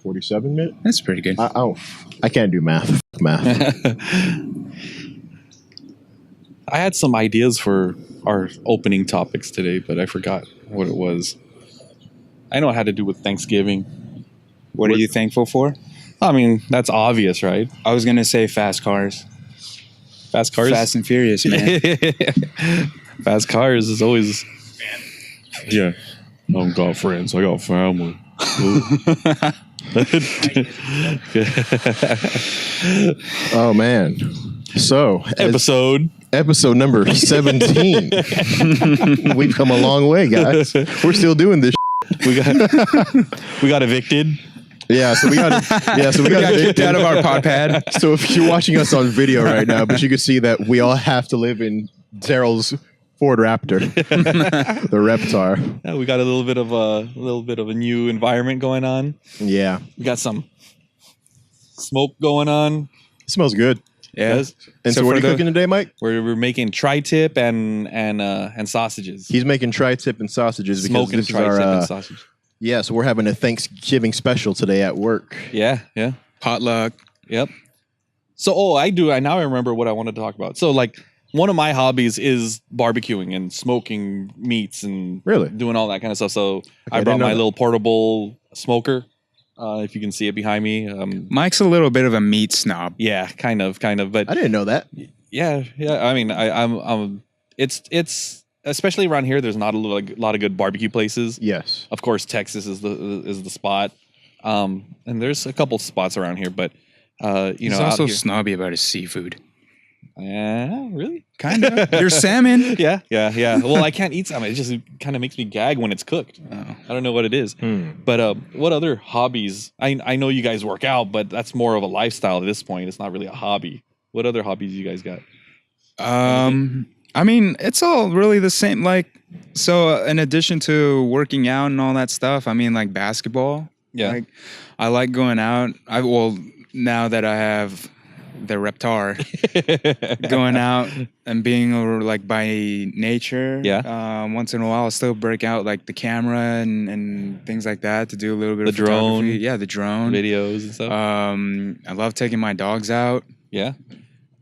47 minutes. That's pretty good. I can't do math. I had some ideas for our opening topics today, but I forgot what it was. I know it had to do with Thanksgiving. What are you thankful for? I mean, that's obvious, right? I was going to say fast cars. Fast cars? Fast and Furious, man. Fast cars is always... Yeah. I don't got friends. I got family. Oh, man. So... Episode number 17. We've come a long way, guys. We're still doing this. We got evicted. So we got kicked out of our pod pad. So if you're watching us on video right now, but you can see that we all have to live in Daryl's Ford Raptor, the Reptar. Yeah, we got a little bit of a new environment going on. Yeah, we got some smoke going on. It smells good. Yeah. And so what are you cooking today, Mike? We're making tri-tip and sausages. He's making tri-tip and sausages because smoking this tri-tip is our, and sausage. Yeah, so we're having a Thanksgiving special today at work. Yeah. Potluck. Yep. So, I now remember what I wanted to talk about. So, like, one of my hobbies is barbecuing and smoking meats and really doing all that kind of stuff. So, I brought my little portable smoker. If you can see it behind me. Mike's a little bit of a meat snob. Yeah, kind of. But I didn't know that. Yeah. I mean, I'm. It's especially around here. There's not a lot of good barbecue places. Yes. Of course, Texas is the spot. And there's a couple spots around here, but he's also snobby about his seafood. Really? Kind of. There's salmon. Yeah. Well, I can't eat salmon. It just kind of makes me gag when it's cooked. Oh. I don't know what it is. But what other hobbies? I know you guys work out, but that's more of a lifestyle at this point. It's not really a hobby. What other hobbies you guys got? I mean, it's all really the same. Like, so in addition to working out and all that stuff, I mean, like basketball. Yeah. Like, I like going out. Now that I have the Reptar, going out and being over like by nature. Yeah. Once in a while, I'll still break out like the camera and things like that to do a little bit of drone. photography. Yeah, the drone Videos and stuff. I love taking my dogs out. Yeah.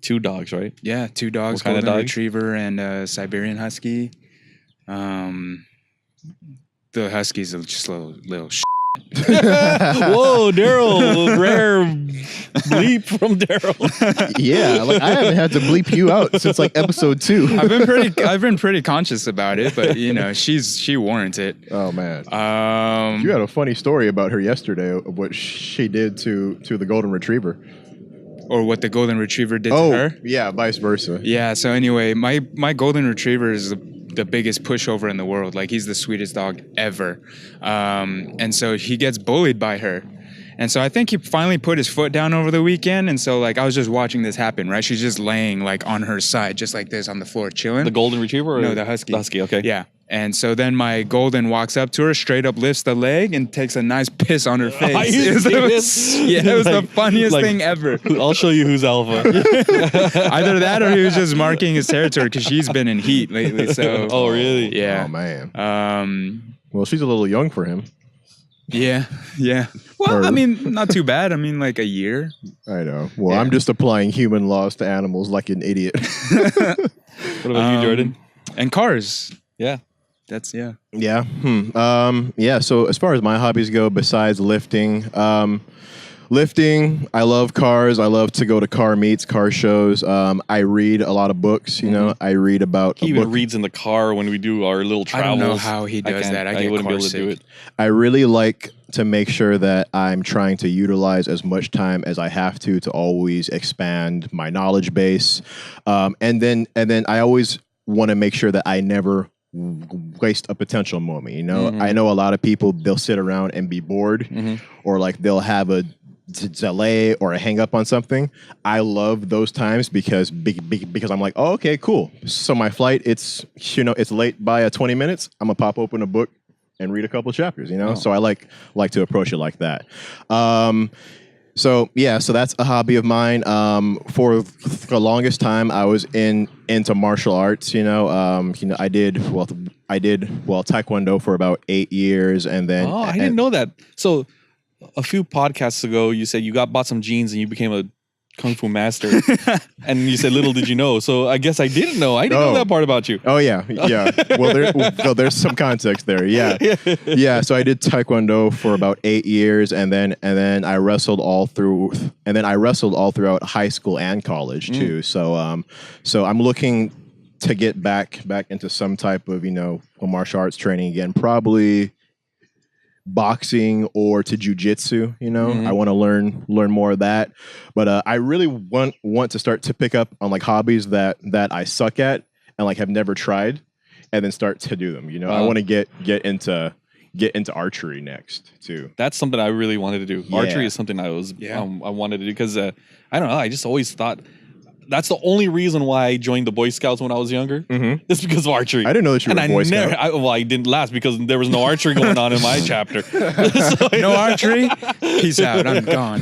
2 dogs, right? Yeah, 2 dogs, what kind golden of dogs? retriever and a Siberian husky. The huskies are just a little Whoa, Daryl! Rare bleep from Daryl. Yeah, like I haven't had to bleep you out since like episode 2. I've been pretty conscious about it, but you know, she warrants it. Oh man. You had a funny story about her yesterday of what she did to the golden retriever. Or what the golden retriever did to her? Yeah, vice versa. Yeah, so anyway, my golden retriever is the biggest pushover in the world. Like, he's the sweetest dog ever. And so he gets bullied by her. And so I think he finally put his foot down over the weekend. And so, like, I was just watching this happen, right? She's just laying, like, on her side, just like this on the floor, chilling. The golden retriever? No, the husky. The husky, okay. Yeah. And so then my golden walks up to her, straight up lifts the leg, and takes a nice piss on her face. It was the funniest thing ever. I'll show you who's alpha. Either that or he was just marking his territory because she's been in heat lately. So. Oh, really? Yeah. Oh, man. Well, she's a little young for him. Yeah. Well, I mean, not too bad. I mean, like a year. I know. Well, I'm just applying human laws to animals like an idiot. What about you, Jordan? And cars. Yeah. That's, yeah. Yeah. Yeah. So as far as my hobbies go, besides lifting, I love cars. I love to go to car meets, car shows. I read a lot of books. You know, I read about. He even reads in the car when we do our little travels. I don't know how he does that. I wouldn't be able to do it. I really like to make sure that I'm trying to utilize as much time as I have to always expand my knowledge base. And then I always want to make sure that I never waste a potential moment. You know, I know a lot of people, they'll sit around and be bored, or like they'll have a delay or a hang up on something. I love those times because I'm like, oh, okay, cool. So my flight, it's late by 20 minutes. I'm gonna pop open a book and read a couple of chapters, you know? Oh. So I like to approach it like that. So that's a hobby of mine. For the longest time, I was into martial arts. I did Taekwondo for about 8 years, and then I didn't know that. So a few podcasts ago, you said you bought some jeans and you became a kung fu master, and you said little did you know. So I guess I didn't know. I didn't know that part about you. Oh yeah. Well, there's some context there. Yeah. So I did taekwondo for about 8 years, and then I wrestled all throughout high school and college too. So I'm looking to get back into some type of martial arts training again, probably boxing or to jujitsu. I want to learn more of that, but I really want to start to pick up on like hobbies that I suck at and like have never tried, and then start to do them. I want to get into archery next too. That's something I really wanted to do. Yeah. Archery is something I wanted to do because I don't know. I just always thought. That's the only reason why I joined the Boy Scouts when I was younger. It's because of archery. I didn't know that you were a Boy Scout. I didn't last because there was no archery going on in my chapter. No archery? Peace out. I'm gone.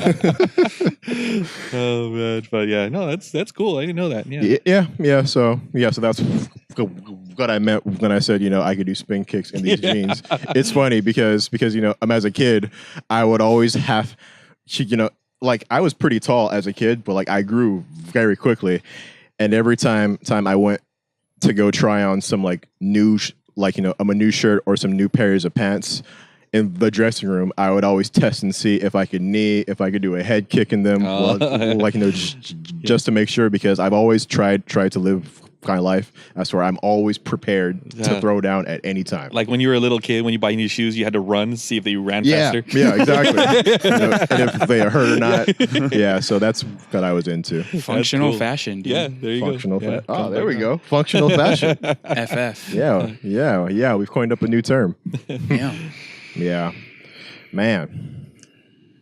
Oh man, but yeah, no, that's cool. I didn't know that. Yeah. So that's what I meant when I said I could do spin kicks in these jeans. It's funny because as a kid, I would always have like I was pretty tall as a kid, but like I grew very quickly, and every time I went to go try on some like new a new shirt or some new pairs of pants in the dressing room, I would always test and see if I could do a head kick in them, just to make sure, because I've always tried to live kind of life. That's where I'm always prepared to throw down at any time. Like when you were a little kid, when you buy new shoes, you had to run, see if they ran faster. Yeah, exactly. And if they hurt or not. Yeah, so that's what I was into. Functional fashion, dude. Yeah, there you Functional go. fashion. Oh, there we go. Functional fashion. FF. Yeah. We've coined up a new term. Yeah. Man.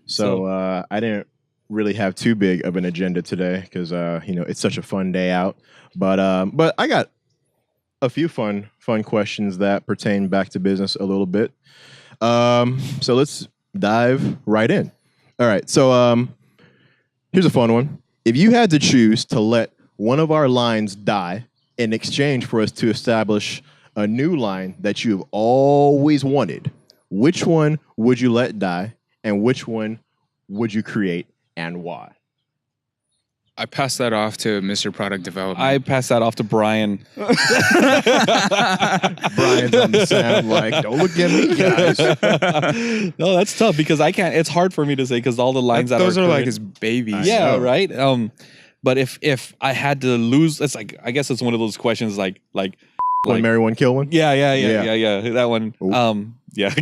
So I didn't really have too big of an agenda today because it's such a fun day out. But I got a few fun questions that pertain back to business a little bit. So let's dive right in. All right. So here's a fun one. If you had to choose to let one of our lines die in exchange for us to establish a new line that you have always wanted, which one would you let die, and which one would you create, and why? I passed that off to Mr. Product Development. I passed that off to Brian. Brian's on the sound like, don't look at me, guys. No, that's tough because I can't. It's hard for me to say because all the lines those are current, like his babies. Yeah, right. But if I had to lose, it's like I guess it's one of those questions like One marry, one kill one. Yeah. That one. Yeah.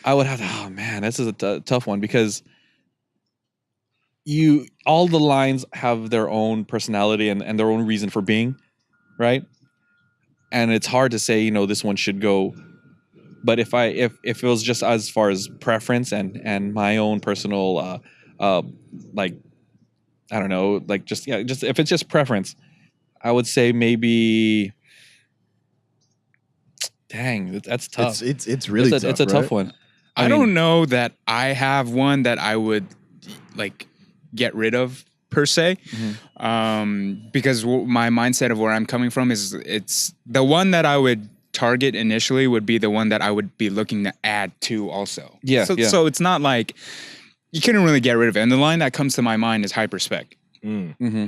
I would have to. Oh man, this is a tough one because all the lines have their own personality and their own reason for being, right? And it's hard to say, this one should go. But if it was just as far as preference and my own personal, like, I don't know, like just if it's just preference, I would say maybe. Dang, that's tough. It's really tough. It's a tough one. I don't know that I have one that I would like get rid of per se, because my mindset of where I'm coming from is it's the one that I would target initially would be the one that I would be looking to add to also. So it's not like you couldn't really get rid of it. And the line that comes to my mind is hyperspec,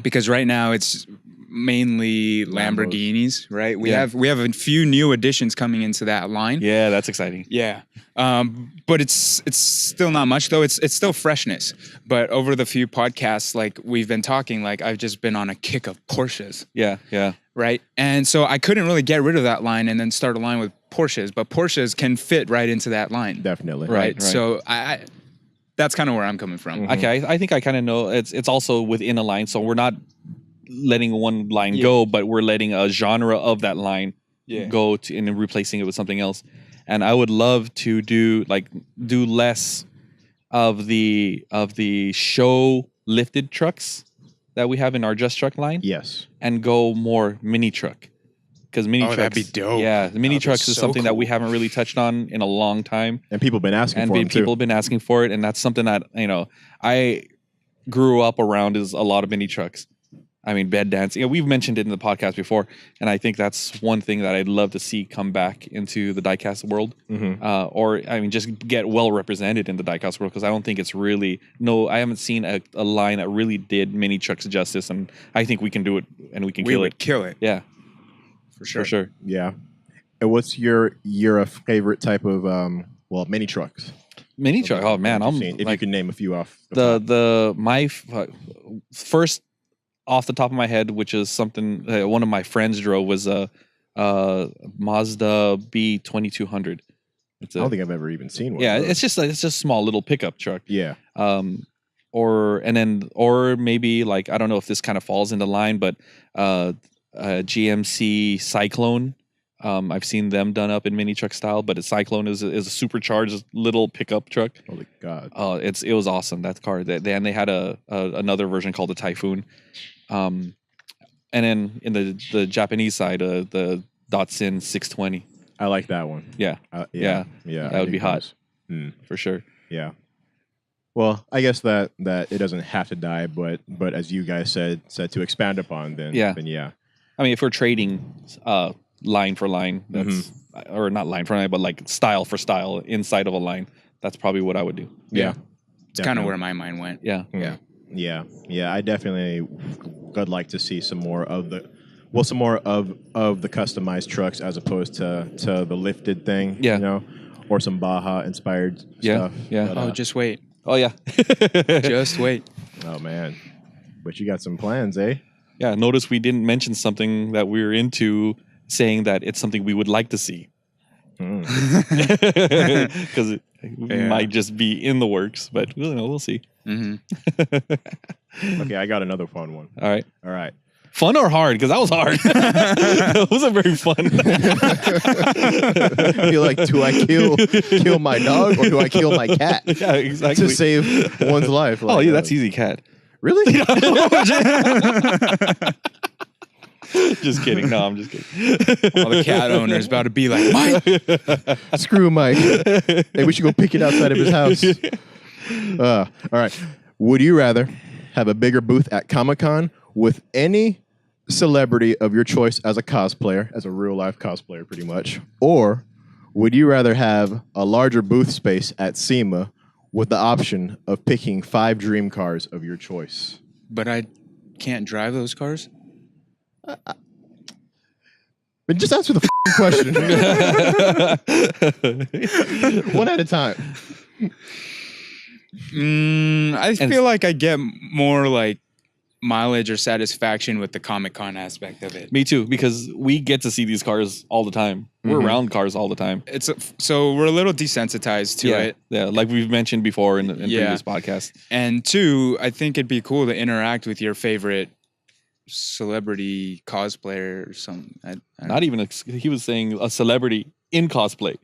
because right now it's mainly Lamborghinis, right? We have a few new additions coming into that line. Yeah, that's exciting. Yeah. But it's still not much though. It's still freshness. But over the few podcasts, like we've been talking, like I've just been on a kick of Porsches. Yeah. Right. And so I couldn't really get rid of that line and then start a line with Porsches, but Porsches can fit right into that line. Definitely. Right. So I that's kind of where I'm coming from. Okay. I think I kind of know it's also within a line. So we're not letting one line go, but we're letting a genre of that line go to and then replacing it with something else. And I would love to do less of the show lifted trucks that we have in our Just Truck line. Yes. And go more mini truck. Because mini trucks, that'd be dope. Yeah, the mini trucks is something that we haven't really touched on in a long time. And people have been asking for it. People have been asking for it, and that's something that I grew up around is a lot of mini trucks. I mean, bed dancing. You know, we've mentioned it in the podcast before, and I think that's one thing that I'd love to see come back into the diecast world, or I mean, just get well represented in the diecast world, because I don't think it's really I haven't seen a line that really did mini trucks justice, and I think we can do it, and we can kill it. Kill it. Yeah, for sure. for sure. Yeah. And what's your favorite type of mini trucks? Mini truck. Oh man, I'm if you like can name a few off top. my first off the top of my head, which is something one of my friends drove, was a Mazda B2200. I don't think I've ever even seen one. Yeah, it's just a small little pickup truck. Yeah. Or maybe like, I don't know if this kind of falls into line, but GMC Cyclone. I've seen them done up in mini truck style, but a Cyclone is a supercharged little pickup truck. Holy God! It was awesome, that car. They had another version called the Typhoon, and then in the Japanese side, the Datsun 620. I like that one. Yeah, yeah. That would be hot for sure. Yeah. Well, I guess that it doesn't have to die, but as you guys said to expand upon, then yeah. I mean, if we're trading line for line, that's or not line for line, but like style for style inside of a line, that's probably what I would do. Yeah. It's kind of where my mind went. Yeah. I definitely would like to see some more of the customized trucks as opposed to the lifted thing. Yeah. You know, or some Baja inspired stuff. Yeah. But, Just wait. Oh yeah. Just wait. Oh man. But you got some plans, eh? Yeah. Notice we didn't mention something that we're into, saying that it's something we would like to see. Because it might just be in the works, but we'll see. Okay, I got another fun one. All right. Fun or hard? Because that was hard. It wasn't very fun. I feel like, do I kill my dog or do I kill my cat? Yeah, exactly. To save one's life. Like, that's easy, cat. Really? Just kidding. No, I'm just kidding. All the cat owners about to be like, Mike. Screw Mike. Hey, we should go pick it outside of his house. All right. Would you rather have a bigger booth at Comic-Con with any celebrity of your choice as a cosplayer, as a real life cosplayer pretty much, or would you rather have a larger booth space at SEMA with the option of picking 5 dream cars of your choice? But I can't drive those cars? But just answer the question. One at a time. I feel like I get more like mileage or satisfaction with the Comic-Con aspect of it. Me too, because we get to see these cars all the time. We're around cars all the time. So we're a little desensitized to it. Yeah, like we've mentioned before in previous podcasts. And 2, I think it'd be cool to interact with your favorite celebrity cosplayer or something. Not even he was saying a celebrity in cosplay.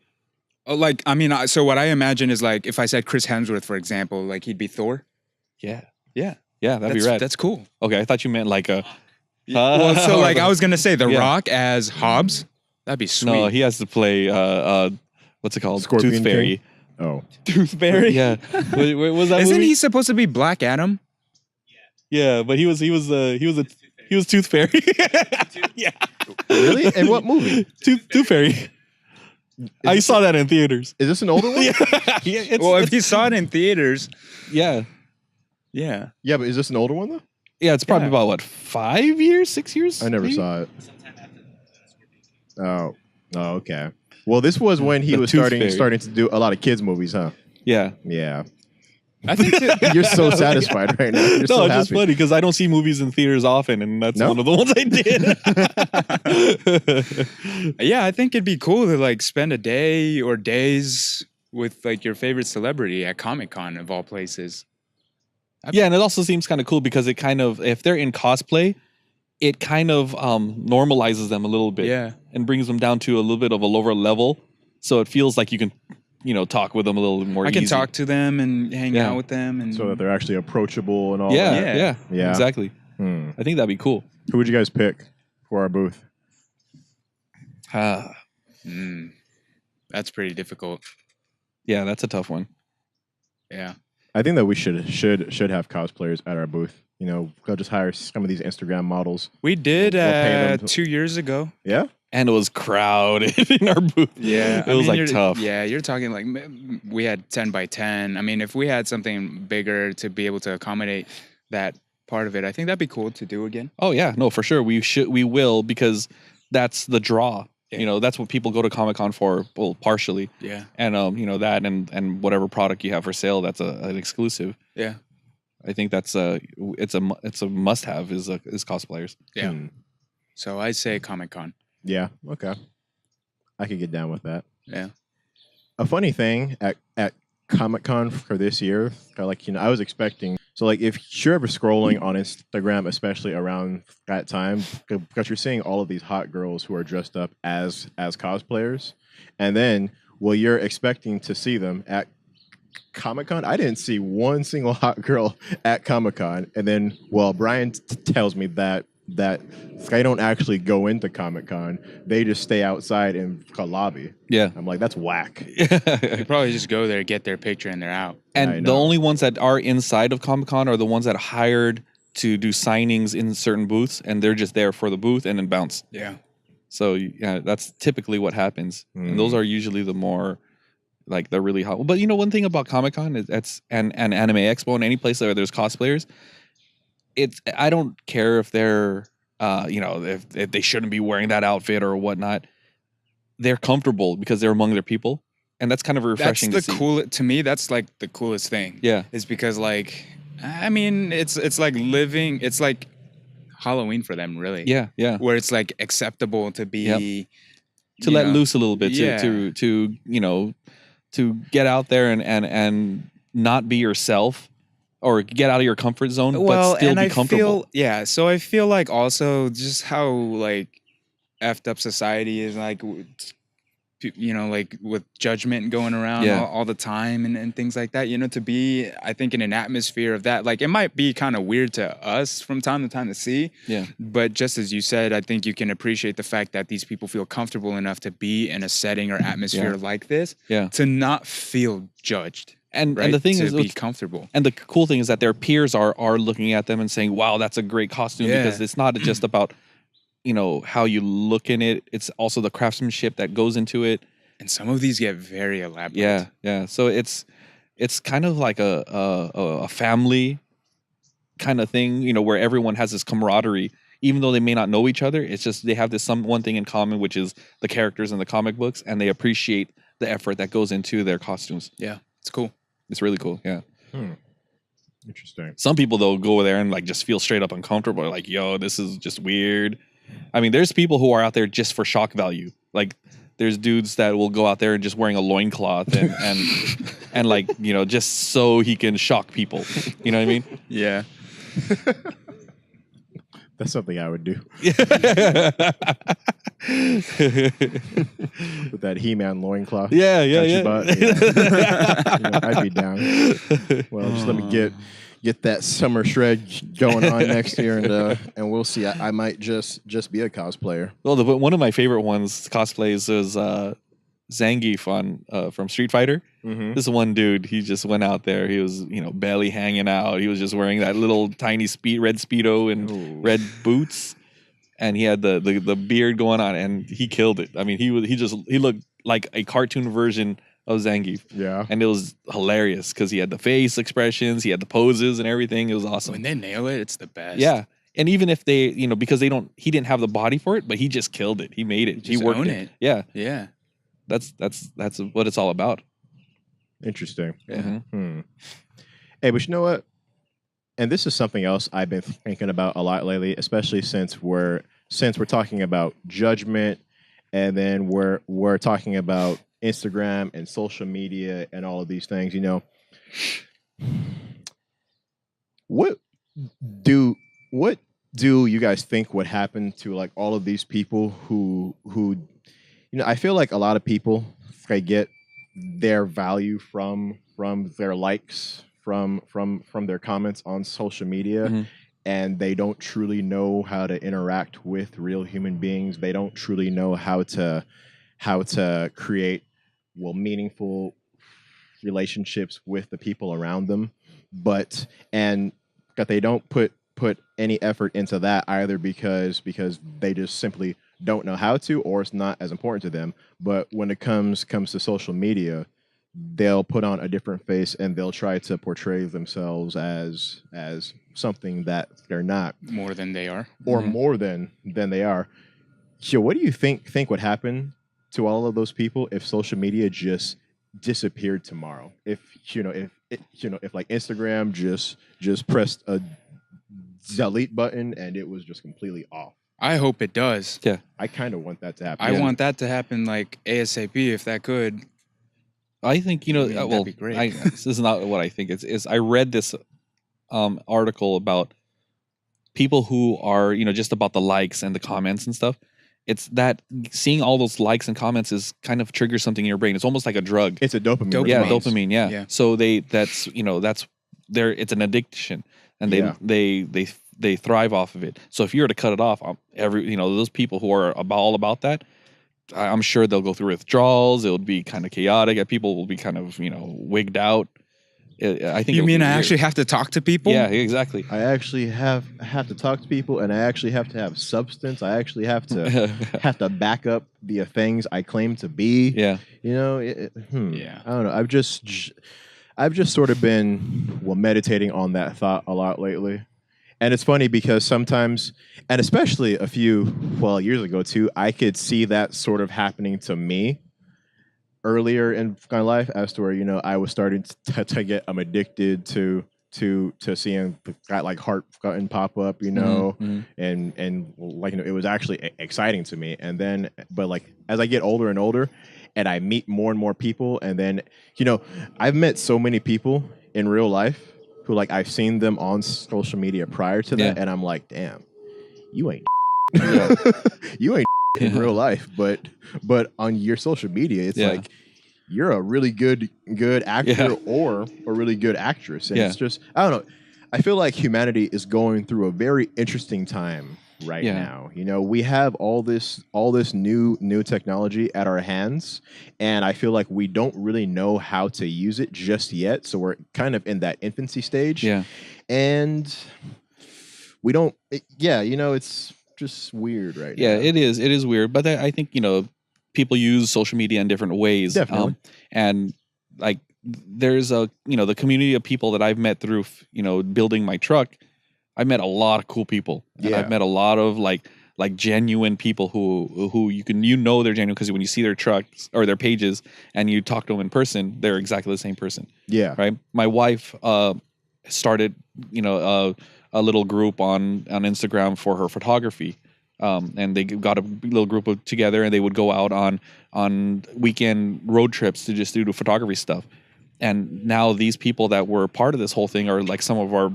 Like, I mean, so what I imagine is like if I said Chris Hemsworth, for example, like he'd be Thor. Yeah, that'd be rad. That's cool. Okay, I thought you meant like a. Well, so like I was gonna say The Rock as Hobbs. That'd be sweet. No, he has to play. What's it called? Scorpion Tooth Fairy. King? Oh, Tooth Fairy. Yeah. What was that? Isn't movie? he supposed to be Black Adam? Yeah, but he was Tooth Fairy. Yeah. Really? In what movie? Tooth Fairy. I saw that in theaters. Is this an older one? If you saw it in theaters, yeah. Yeah, but is this an older one though? Yeah, it's probably about what, 5 years, 6 years? I never saw it. Oh, okay. Well, this was when he was starting to do a lot of kids movies, huh? Yeah. Yeah. I think You're so satisfied right now. You're so it's happy. just funny because I don't see movies in theaters often, and that's one of the ones I did. Yeah, I think it'd be cool to like spend a day or days with like your favorite celebrity at Comic-Con of all places. Yeah, and it also seems kind of cool because it kind of, if they're in cosplay, it kind of normalizes them a little bit, and brings them down to a little bit of a lower level, so it feels like you can, talk with them a little more. I can talk to them and hang out with them, and so that they're actually approachable and all. Yeah, yeah, exactly. I think that'd be cool. Who would you guys pick for our booth? That's pretty difficult. Yeah, that's a tough one. Yeah. I think that we should have cosplayers at our booth. You know, go just hire some of these Instagram models. We did We'll pay them 2 years ago. Yeah. And it was crowded in our booth. Yeah, it was like you're- tough. Yeah, you're talking like we had 10 by 10. I mean, if we had something bigger to be able to accommodate that part of it, I think that'd be cool to do again. Oh yeah, no, for sure. We will, because that's the draw. Yeah. You know, that's what people go to Comic-Con for. Well, partially, Yeah, and you know, that and whatever product you have for sale, that's an exclusive. yeah, I think that's it's a must have is cosplayers. yeah. So I say Comic-Con. Yeah. Okay. I could get down with that. Yeah. A funny thing at Comic-Con for this year, like, you know, I was expecting. So, like, if you're ever scrolling on Instagram, especially around that time, because you're seeing all of these hot girls who are dressed up as cosplayers, and then, well, you're expecting to see them at Comic-Con. I didn't see one single hot girl at Comic-Con, and then, well, Brian tells me that they don't actually go into Comic-Con; they just stay outside in the lobby. Yeah, I'm like, that's whack. They probably just go there, get their picture, and they're out. I and the know. only ones that are inside of Comic-Con are the ones that are hired to do signings in certain booths, and they're just there for the booth and then bounce. Yeah. So yeah, that's typically what happens, and those are usually the more like the really hot. But you know, one thing about Comic-Con is that's and Anime Expo and any place where there's cosplayers, I don't care if they're you know, if they shouldn't be wearing that outfit or whatnot. They're comfortable because they're among their people, and that's kind of refreshing That's to the see. cool. To me, that's like the coolest thing. Yeah, Is because like, I mean, it's like living. It's like Halloween for them, really. yeah, yeah. Where it's like acceptable to be To you let know, loose a little bit, Yeah. to you know, to get out there and not be yourself, or get out of your comfort zone, but still be comfortable. So I feel like also just how like effed up society is, like you know, like with judgment going around Yeah. all the time and things like that, you know, to be, I think, in an atmosphere of that, like it might be kind of weird to us from time to time to see, Yeah. but just as you said, I think you can appreciate the fact that these people feel comfortable enough to be in a setting or atmosphere like this, Yeah. to not feel judged, And right? and the thing to is, be comfortable. and the cool thing is that their peers are looking at them and saying, "Wow, that's a great costume," Yeah. because it's not just about, you know, how you look in it. It's also the craftsmanship that goes into it. And some of these get very elaborate. Yeah, yeah. So it's kind of like a family kind of thing, you know, where everyone has this camaraderie, even though they may not know each other. It's just they have this one thing in common, which is the characters in the comic books, and they appreciate the effort that goes into their costumes. Yeah, it's cool. It's really cool. Yeah. Interesting. Some people though go there and like just feel straight up uncomfortable, like, yo, this is just weird. I mean, there's people who are out there just for shock value. Like, there's dudes that will go out there and just wearing a loincloth and like, you know, just so he can shock people. You know what I mean? Yeah. That's something I would do with that He-Man loincloth. Yeah, Got you, yeah. bud. Yeah. You know, I'd be down. Well, just let me get that summer shred going on next year, and we'll see. I might just be a cosplayer. Well, one of my favorite ones cosplays is Zangief from Street Fighter. Mm-hmm. This one dude, he just went out there. He was, you know, belly hanging out. He was just wearing that little tiny red Speedo and Ooh. red boots, and he had the beard going on, and he killed it. I mean, he looked like a cartoon version of Zangief, Yeah. and it was hilarious because he had the face expressions, he had the poses and everything. It was awesome. When they nail it, it's the best. Yeah. And even if they, you know, because he didn't have the body for it, but he just killed it. He made it. He Just worked own it. it. Yeah. Yeah. That's what it's all about. Interesting. Yeah. Mhm. Hey, but you know what? And this is something else I've been thinking about a lot lately, especially since we're talking about judgment, and then we're talking about Instagram and social media and all of these things. You know, what do you guys think would happen to like all of these people who you know, I feel like a lot of people, they get their value from their likes, from their comments on social media, Mhm. and they don't truly know how to interact with real human beings. They don't truly know how to create meaningful relationships with the people around them, but that they don't put put any effort into that either because they just simply don't know how to, or it's not as important to them. But when it comes to social media, they'll put on a different face and they'll try to portray themselves as something that they're not, More than they are. or more than they are. So what do you think would happen to all of those people if social media just disappeared tomorrow? If if like Instagram just pressed a delete button and it was just completely off. I hope it does. Yeah. I kind of want that to happen. I want that to happen like ASAP if that could. I think that'd be great. This is not what I think. It's I read this article about people who are just about the likes and the comments and stuff. It's that seeing all those likes and comments is kind of triggers something in your brain. It's almost like a drug. It's a dopamine. Yeah, response. dopamine. Yeah. So that's it's an addiction, and they thrive off of it. So if you were to cut it off, those people who are all about that, I'm sure they'll go through withdrawals. It would be kind of chaotic. People will be kind of wigged out. I think. You mean I actually have to talk to people? Yeah, exactly. I actually have to talk to people, and I actually have to have substance. I actually have to back up the things I claim to be. Yeah. Yeah. I don't know. I've just sort of been meditating on that thought a lot lately. And it's funny because sometimes, and especially a few years ago too, I could see that sort of happening to me earlier in my life, as to where I was starting to get addicted to seeing that like heart button pop up, and like it was actually exciting to me. And then, but like as I get older and older, and I meet more and more people, and then I've met so many people in real life who like I've seen them on social media prior to that, and I'm like, damn, you ain't you ain't in real life, but on your social media, it's like you're a really good actor or a really good actress, and it's just I don't know. I feel like humanity is going through a very interesting time right now. We have all this new technology at our hands, and I feel like we don't really know how to use it just yet. So we're kind of in that infancy stage. Yeah. And we don't it's just weird right now. Yeah, it is weird, but I think people use social media in different ways. Definitely. And like there's the community of people that I've met through building my truck. I've met a lot of cool people, and I've met a lot of like genuine people who you they're genuine because when you see their trucks or their pages and you talk to them in person, they're exactly the same person. Yeah. Right. My wife started a little group on Instagram for her photography, and they got a little group together, and they would go out on weekend road trips to just do photography stuff. And now these people that were part of this whole thing are like some of our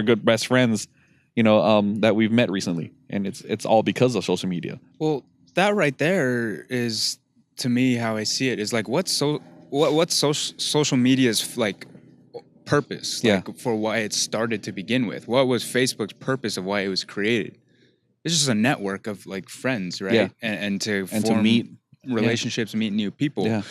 good best friends, that we've met recently, and it's all because of social media. Well, that right there is, to me, how I see it is like what's social media's like purpose, like for why it started to begin with. What was Facebook's purpose of why it was created? It's just a network of like friends, right? Yeah. And to to meet relationships, meet new people. Yeah.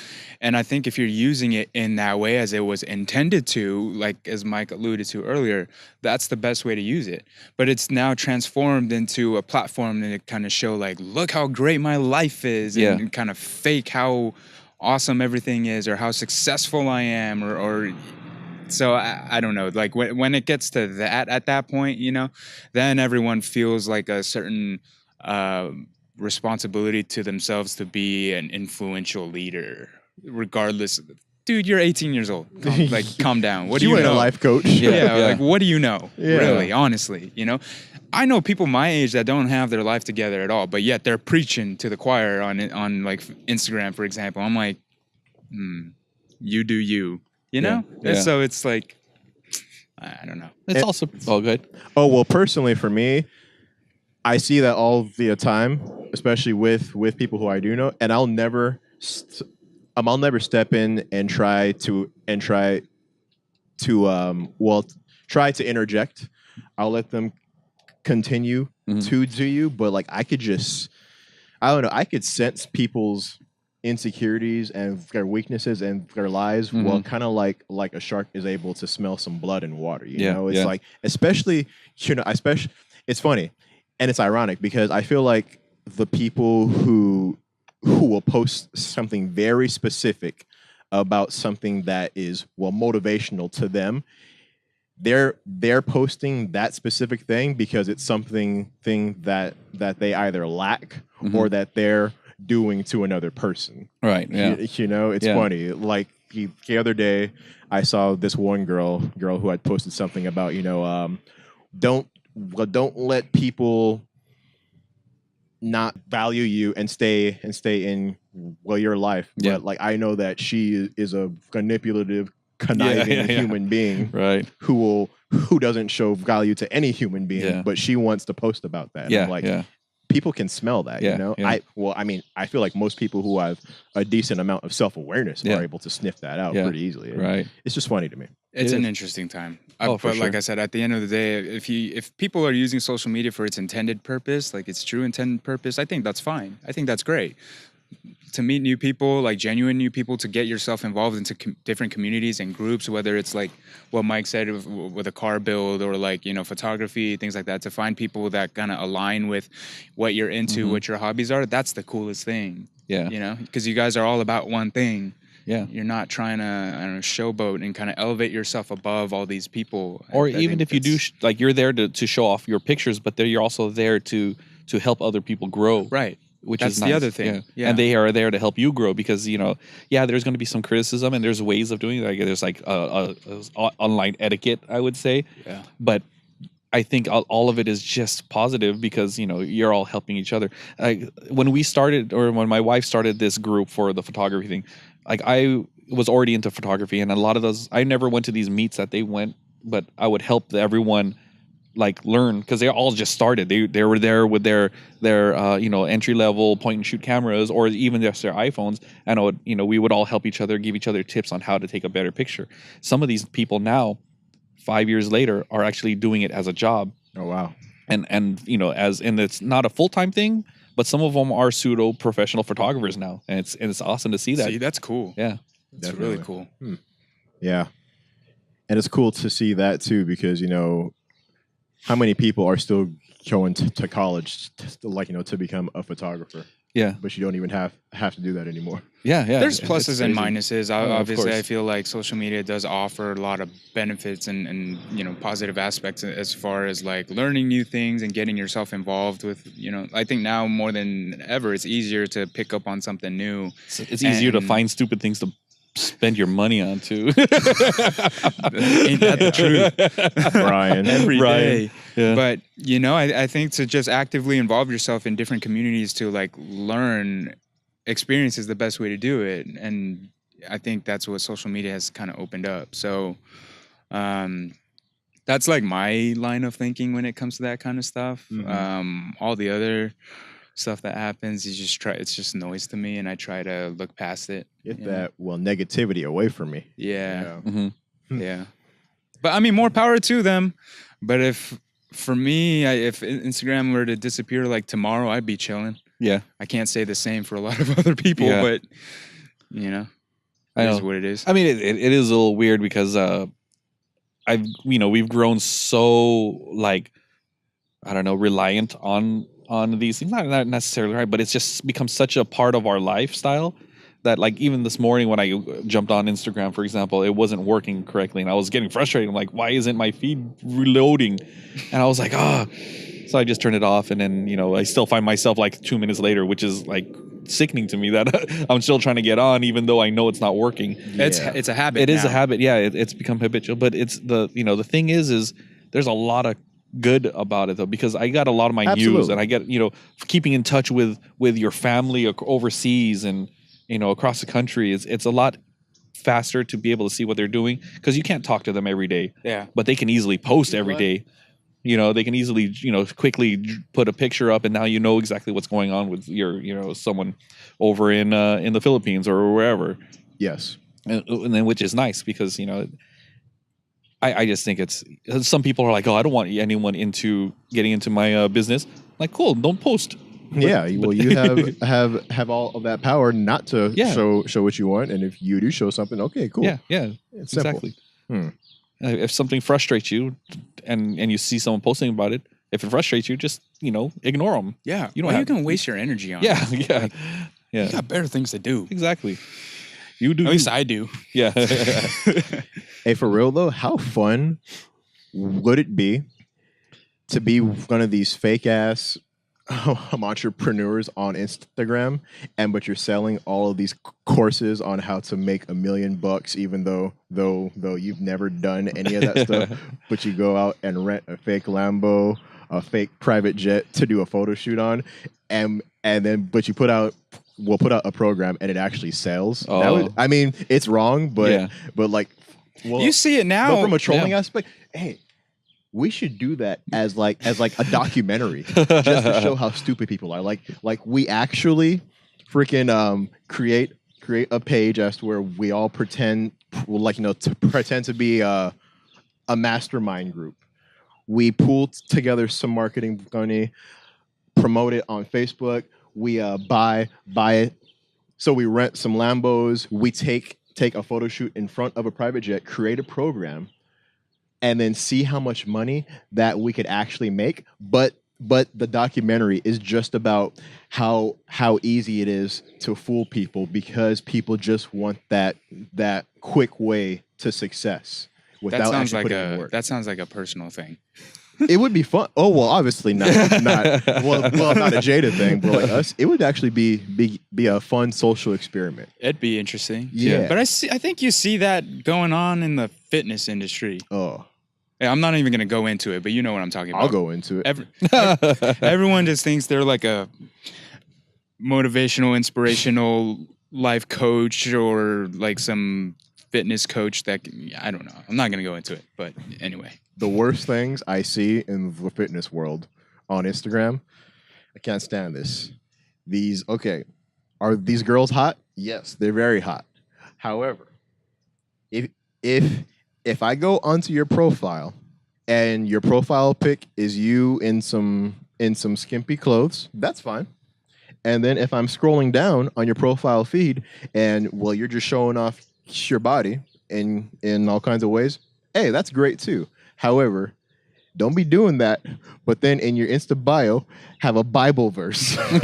And I think if you're using it in that way as it was intended to, like as Mike alluded to earlier, that's the best way to use it. But it's now transformed into a platform to kind of show like, look how great my life is, and kind of fake how awesome everything is or how successful I am, or so I don't know, like when it gets to that, at that point, then everyone feels like a certain responsibility to themselves to be an influential leader, regardless. Dude, you're 18 years old. Calm down. What do you know? A life coach. Like what do you know? Really, honestly, I know people my age that don't have their life together at all, but yet they're preaching to the choir on like Instagram, for example. I'm like, you do you, And so it's like, I don't know. It's also all good. Oh, well, personally for me, I see that all the time, especially with people who I do know, and I'll never step in and try to interject. I'll let them continue to do you, but like I don't know, I could sense people's insecurities and their weaknesses and their lies, well, kind of like a shark is able to smell some blood in water. You know, it's like, especially, it's funny and it's ironic because I feel like the people who will post something very specific about something that is, well, motivational to them, they're posting that specific thing because it's something that they either lack or that they're doing to another person. Right. Yeah. You know, it's funny. Like the other day, I saw this one girl who had posted something about, you know, don't let people not value you and stay in your life. Yeah. But like, I know that she is a manipulative, conniving human being, right? Who doesn't show value to any human being, but she wants to post about that. Yeah, I'm like, people can smell that, you know. I feel like most people who have a decent amount of self-awareness are able to sniff that out pretty easily. Right. It's just funny to me. It's an interesting time. Oh, but like I said, at the end of the day, if people are using social media for its intended purpose, like its true intended purpose, I think that's fine. I think that's great. To meet new people, like genuine new people, to get yourself involved into different communities and groups, whether it's like what Mike said with a car build or like, you know, photography, things like that, to find people that kind of align with what you're into, what your hobbies are, that's the coolest thing. Yeah. You know, because you guys are all about one thing. Yeah. You're not trying to, I don't know, showboat and kind of elevate yourself above all these people. Or even if you do, like you're there to show off your pictures, but you're also there to help other people grow. Right. Which That's is the nice. other thing. Yeah. And they are there to help you grow because, you know, there's going to be some criticism and there's ways of doing it. Like there's like online etiquette, I would say. Yeah. But I think all of it is just positive because, you know, you're all helping each other. When we started, or when my wife started this group for the photography thing, like I was already into photography and a lot of those, I never went to these meets that they went, but I would help everyone like learn because they all just started. They were there with their you know, entry level point and shoot cameras or even just their iPhones, and you know, we would all help each other, give each other tips on how to take a better picture. Some of these people now, 5 years later, are actually doing it as a job. Oh wow! And you know, and it's not a full-time thing, but some of them are pseudo professional photographers now, and it's awesome to see that. See, that's cool. Yeah, that's really cool. Yeah, and it's cool to see that too because, you know, how many people are still going to college to become a photographer? Yeah, but you don't even have to do that anymore. Yeah. There's pluses and minuses. Obviously, course. I feel like social media does offer a lot of benefits and you know, positive aspects as far as like learning new things and getting yourself involved with, you know, I think now more than ever it's easier to pick up on something new. It's easier to find stupid things to spend your money on too. Ain't that the truth, Brian? Every day. Yeah. But you know, I think to just actively involve yourself in different communities to like learn experience is the best way to do it, and I think that's what social media has kind of opened up. So that's like my line of thinking when it comes to that kind of stuff. All the other stuff that happens, it's just noise to me, and I try to look past it. Get that negativity away from me. Yeah. Yeah. But I mean, more power to them. But if Instagram were to disappear like tomorrow, I'd be chilling. Yeah. I can't say the same for a lot of other people, but you know, it is what it is. I mean, it is a little weird because we've grown so like, I don't know, reliant on these things. Not necessarily right, but it's just become such a part of our lifestyle that like even this morning when I jumped on Instagram, for example, it wasn't working correctly and I was getting frustrated. I'm like, why isn't my feed reloading? And I was like, so I just turned it off, and then, you know, I still find myself like 2 minutes later, which is like sickening to me that I'm still trying to get on even though I know it's not working. Yeah. It's a habit. It is a habit. Yeah, it's become habitual, but it's the thing is there's a lot of good about it though, because I got a lot of my news and I get, you know, keeping in touch with your family overseas and, you know, across the country. It's a lot faster to be able to see what they're doing because you can't talk to them every day. Yeah. But they can easily post every day. You know, they can easily, you know, quickly put a picture up and now you know exactly what's going on with your, you know, someone over in the Philippines or wherever. Yes. And then, which is nice because, you know, I just think it's, some people are like, oh, I don't want anyone getting into my business. Like, cool, don't post. Yeah, well, you have all of that power not to Yeah. show what you want, and if you do show something, okay, cool. Yeah, It's simple. exactly. Hmm. If something frustrates you, and you see someone posting about it, if it frustrates you, just ignore them. Yeah. You don't Why are you have- going to waste your energy on? Yeah, it? yeah, Like, yeah. You got better things to do. Exactly. You do. At least I do. Yeah. Hey, for real though, how fun would it be to be one of these fake ass entrepreneurs on Instagram, but you're selling all of these courses on how to make $1 million, even though you've never done any of that stuff, but you go out and rent a fake Lambo, a fake private jet to do a photo shoot on, and then you put out a program and it actually sells. Oh. I mean, it's wrong, but like, well, You see it now. but from a trolling yeah. aspect, hey, we should do that as like a documentary, just to show how stupid people are. Like we actually freaking create a page as to where we all pretend to be a mastermind group. We pull together some marketing money, promote it on Facebook. We buy it. So we rent some Lambos. We take a photo shoot in front of a private jet, create a program, and then see how much money that we could actually make. But the documentary is just about how easy it is to fool people, because people just want that quick way to success without actually putting in work. That sounds like a personal thing. It would be fun. Oh well, obviously not not a Jada thing, but like us, it would actually be a fun social experiment. It'd be interesting. Yeah. But I think you see that going on in the fitness industry. Oh, I'm not even going to go into it, but you know what I'm talking about. I'll go into it. Everyone just thinks they're like a motivational, inspirational life coach or like some fitness coach that I don't know. I'm not going to go into it, but anyway. The worst things I see in the fitness world on Instagram, I can't stand this. Are these girls hot? Yes, they're very hot. However, if I go onto your profile and your profile pic is you in some skimpy clothes, that's fine. And then if I'm scrolling down on your profile feed and you're just showing off your body in all kinds of ways, hey, that's great too. However, don't be doing that, but then in your Insta bio, have a Bible verse. I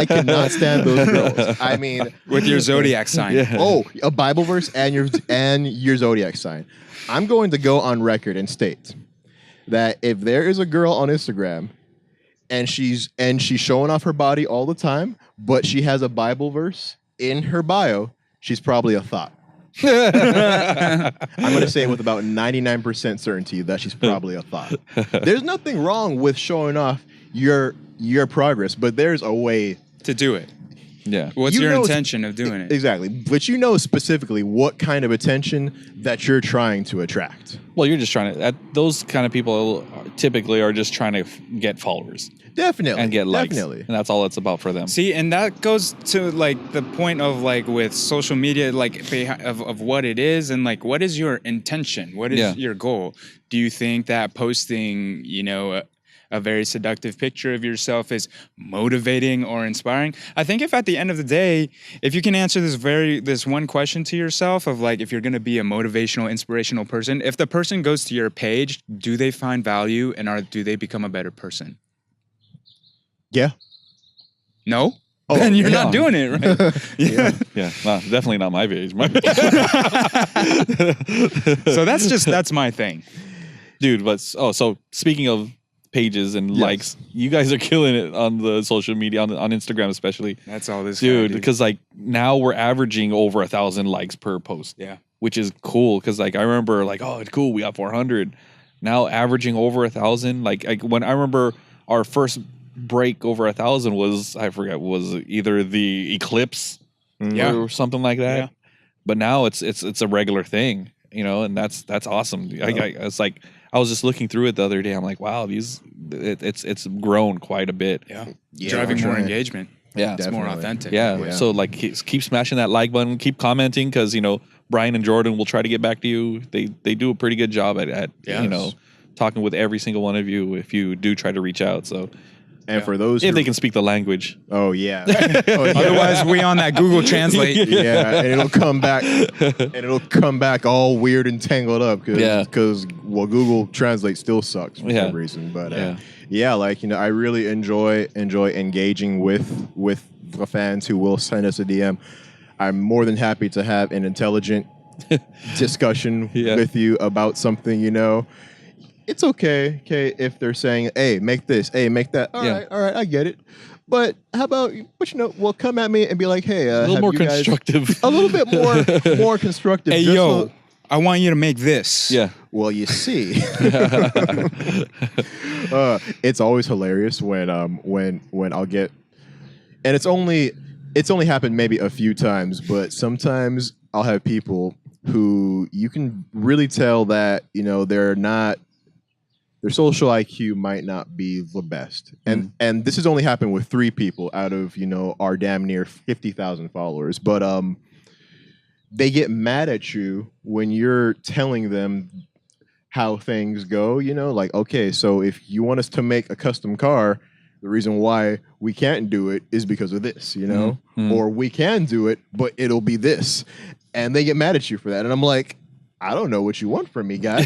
cannot stand those girls. I mean, With your zodiac sign. Yeah. oh, a Bible verse and your zodiac sign. I'm going to go on record and state that if there is a girl on Instagram and she's showing off her body all the time, but she has a Bible verse in her bio, she's probably a thought. I'm going to say it with about 99% certainty that she's probably a thought. There's nothing wrong with showing off your progress, but there's a way To do it. Yeah. What's You your know- intention of doing it? Exactly. But you know specifically what kind of attention that you're trying to attract. Well, you're just trying to. Those kind of people typically are just trying to get followers Definitely. and get likes, Definitely. and that's all it's about for them. See, and that goes to like the point of like with social media, like of what it is and like what is your intention? What is your goal? Do you think that posting, a very seductive picture of yourself is motivating or inspiring? I think if at the end of the day, if you can answer this one question to yourself of like, if you're going to be a motivational, inspirational person, if the person goes to your page, do they find value and do they become a better person? Yeah. No? Oh, then you're yeah. not doing it, right? Yeah. Yeah, well, definitely not my page. So that's my thing. Dude, but so speaking of pages and likes, you guys are killing it on the social media, on Instagram especially. That's all this Dude, guy because like now we're averaging over 1,000 likes per post. Yeah. Which is cool, because like I remember like, oh, it's cool, we got 400. Now averaging over 1,000. Like when I remember our first break over 1,000 was, I forget, was either the eclipse or something like that. Yeah. But now it's a regular thing, and that's awesome. It's like I was just looking through it the other day. I'm like, wow, it's grown quite a bit. Yeah. Yeah, Driving we're more trying. engagement. Yeah. It's more Definitely. authentic. Yeah. Yeah. So like keep smashing that like button, keep commenting, because Brian and Jordan will try to get back to you. They do a pretty good job at Yes. talking with every single one of you if you do try to reach out. So And for those if who, they can speak the language. oh yeah, oh, yeah. Otherwise, we on that Google Translate. Yeah, and it'll come back all weird and tangled up because Google Translate still sucks for some reason. But like I really enjoy engaging with the fans who will send us a DM. I'm more than happy to have an intelligent discussion with you about something. It's okay if they're saying, hey, make this, hey, make that. All right, I get it. But how about, well, come at me and be like, hey, a little more constructive. A little bit more constructive. Hey, yo, I want you to make this. Yeah. Well, you see, it's always hilarious when I'll get, and it's only happened maybe a few times, but sometimes I'll have people who you can really tell that their social IQ might not be the best. And this has only happened with 3 people out of, our damn near 50,000 followers. But they get mad at you when you're telling them how things go, like, okay, so if you want us to make a custom car, the reason why we can't do it is because of this, or we can do it, but it'll be this. And they get mad at you for that. And I'm like, I don't know what you want from me, guy.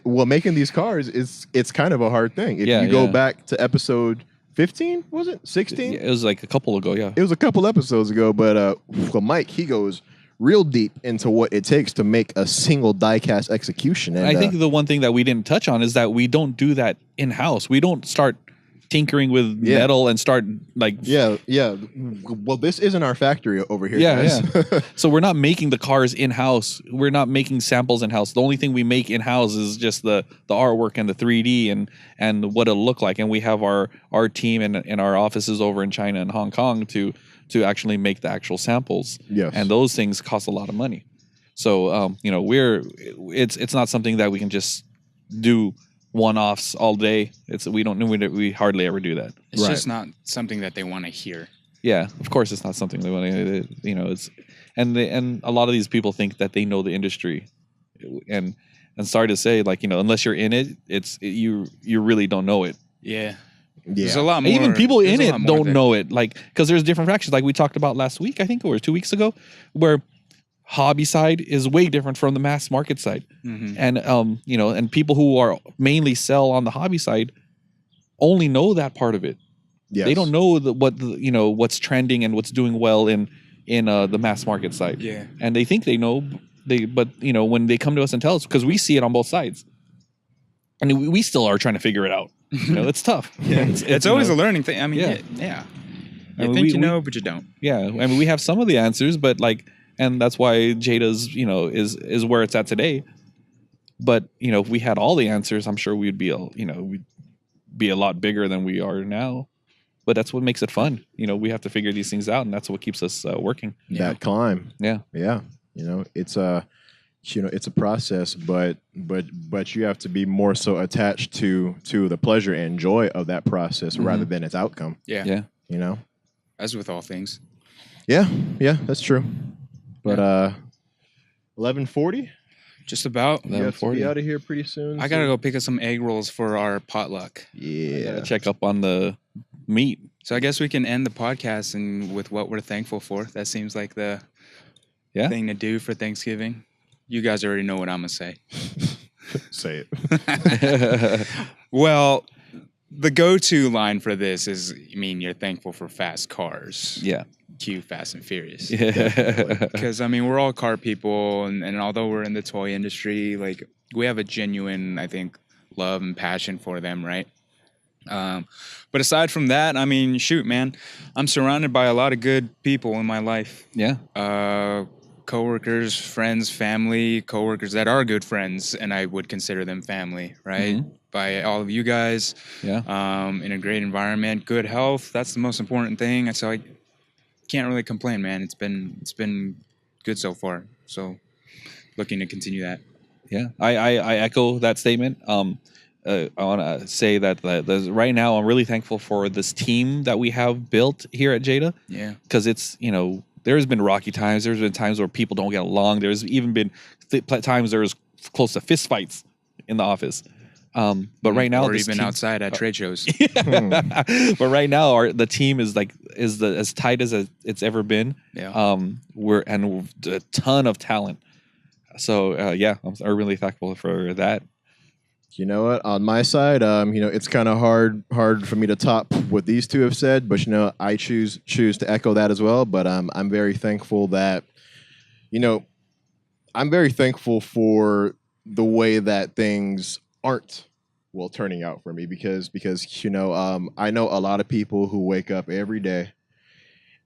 Well, making these cars it's kind of a hard thing. If you go back to episode 15, was it 16? It was like a couple ago. Yeah, it was a couple episodes ago. But Mike, he goes real deep into what it takes to make a single diecast execution. And I think the one thing that we didn't touch on is that we don't do that in house. We don't start tinkering with metal and start like well, this isn't our factory over here, guys. So we're not making the cars in house. We're not making samples in house. The only thing we make in house is just the artwork and the 3D and what it'll look like. And we have our team and our offices over in China and Hong Kong to actually make the actual samples. Yes. And those things cost a lot of money. So it's not something that we can just do one-offs all day. We hardly ever do that. It's just not something that they want to hear. Yeah, of course it's not something they want to. It's and a lot of these people think that they know the industry, and sorry to say, like unless you're in it, you really don't know it. Yeah. There's a lot more. Even people in it don't know it, like because there's different factions, like we talked about last week, I think, or 2 weeks ago, where hobby side is way different from the mass market side. And and people who are mainly sell on the hobby side only know that part of it. Yes. They don't know what's trending and what's doing well in the mass market side. Yeah. And they think they know, but when they come to us and tell us, because we see it on both sides, and we still are trying to figure it out. It's tough. Yeah. It's always a learning thing. I mean, yeah. You think you know, but you don't. Yeah. I mean, we have some of the answers, but and that's why Jada's, is where it's at today. But, if we had all the answers, I'm sure we'd be a lot bigger than we are now. But that's what makes it fun. We have to figure these things out, and that's what keeps us working. That climb. Yeah. Yeah. It's it's a process, but you have to be more so attached to the pleasure and joy of that process rather than its outcome. Yeah. Yeah. As with all things. Yeah, that's true. But 11:40, just about. You have to be out of here pretty soon. I gotta go pick up some egg rolls for our potluck. Yeah, check up on the meat. So I guess we can end the podcast with what we're thankful for. That seems like the thing to do for Thanksgiving. You guys already know what I'm gonna say. Say it. Well, the go-to line for this is, you're thankful for fast cars. Yeah. Cue Fast and Furious. Yeah. Because, we're all car people, and although we're in the toy industry, like, we have a genuine, I think, love and passion for them, right? But aside from that, shoot, man, I'm surrounded by a lot of good people in my life. Yeah. Coworkers, friends, family, coworkers that are good friends, and I would consider them family, right? Mm-hmm. By all of you guys. Yeah. In a great environment, good health. That's the most important thing. So I can't really complain, man. It's been good so far. So looking to continue that. Yeah. I echo that statement. I want to say that right now I'm really thankful for this team that we have built here at Jada. Yeah. Because it's, there's been rocky times. There's been times where people don't get along. There's even been times there's close to fist fights in the office. But right now, or this even team- outside at trade shows. but right now, the team is as tight as it's ever been. Yeah. We're a ton of talent. So I'm really thankful for that. You know what? On my side, it's kind of hard for me to top what these two have said, but I choose to echo that as well. But I'm very thankful that, I'm very thankful for the way that things aren't turning out for me because I know a lot of people who wake up every day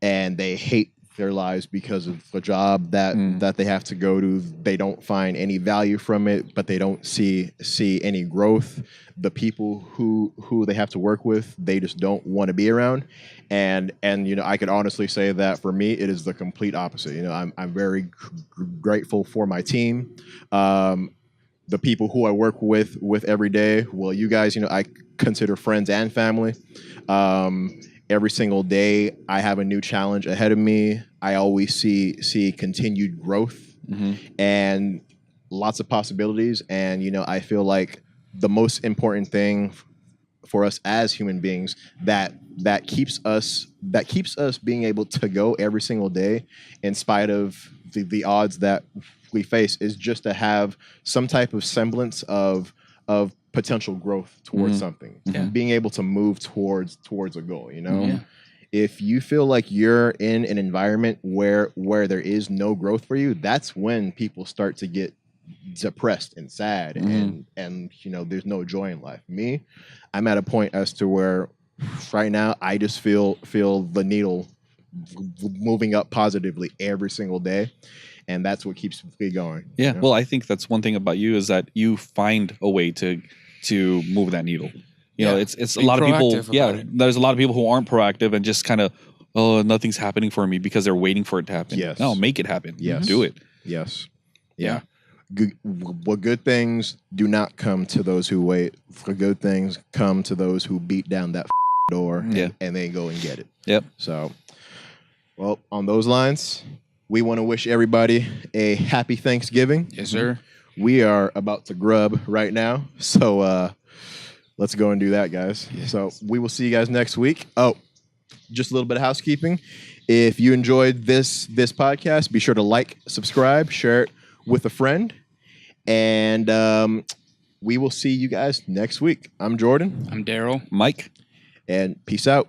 and they hate their lives because of the job that they have to go to. They don't find any value from it, but they don't see any growth. The people who they have to work with, they just don't want to be around. And I could honestly say that for me, it is the complete opposite. I'm very grateful for my team. The people who I work with every day. Well, you guys, I consider friends and family. Every single day, I have a new challenge ahead of me. I always see continued growth and lots of possibilities. And I feel like the most important thing for us as human beings that keeps us being able to go every single day in spite of the odds that we face is just to have some type of semblance of potential growth towards something. Being able to move towards a goal. If you feel like you're in an environment where there is no growth for you, that's when people start to get depressed and sad and there's no joy in life. Me, I'm at a point as to where right now I just feel the needle moving up positively every single day, and that's what keeps me going. Well, I think that's one thing about you is that you find a way to move that needle. It's a lot of people. There's a lot of people who aren't proactive and just kind of, nothing's happening for me because they're waiting for it to happen. Yes. No, make it happen. Yes. Do it. Yes. Yeah. Good things do not come to those who wait. Good things come to those who beat down that door and they go and get it. Yep. So, well, on those lines, we want to wish everybody a happy Thanksgiving. Yes, sir. We are about to grub right now. So, let's go and do that, guys. Yes. So we will see you guys next week. Oh, just a little bit of housekeeping. If you enjoyed this podcast, be sure to like, subscribe, share it with a friend. And we will see you guys next week. I'm Jordan. I'm Daryl. Mike. And peace out.